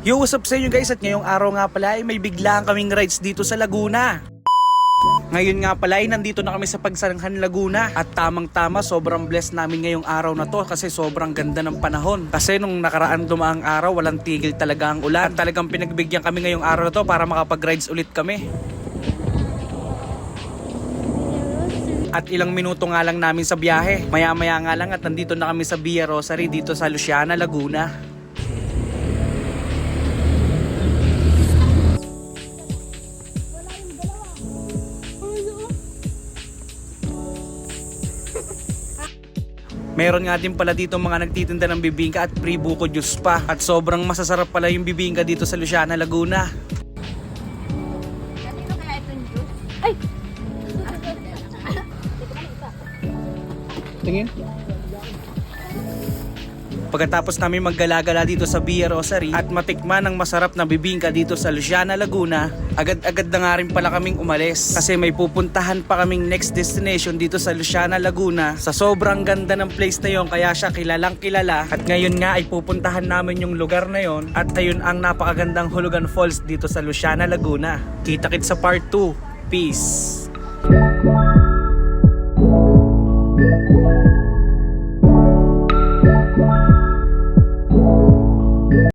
Yo, what's up sa inyo guys, at ngayong araw nga pala ay may biglaan kaming rides dito sa Laguna. Ngayon nga pala ay nandito na kami sa Pagsanghan, Laguna. At tamang-tama, sobrang blessed namin ngayong araw na to kasi sobrang ganda ng panahon. Kasi nung nakaraan dumaang araw, walang tigil talaga ang ulan. At talagang pinagbigyan kami ngayong araw na to para makapag-rides ulit kami. At ilang minuto nga lang namin sa biyahe. Maya-maya nga lang at nandito na kami sa Via Rosary dito sa Luciana, Laguna. Meron nga din pala dito mga nagtitinda ng bibingka at free buko juice pa. At sobrang masasarap pala yung bibingka dito sa Luciana, Laguna. Kanino kaya itong juice? Ay! Tingin. Pagkatapos namin maggala-gala dito sa Via Rosary at matikman ang masarap na bibingka dito sa Luciana, Laguna, agad-agad na nga rin pala kaming umalis kasi may pupuntahan pa kaming next destination dito sa Luciana, Laguna. Sa sobrang ganda ng place na yon, kaya siya kilalang kilala, at ngayon nga ay pupuntahan namin yung lugar na yon, at ayun ang napakagandang Hulugan Falls dito sa Luciana, Laguna. Kita-kits sa part 2. Peace!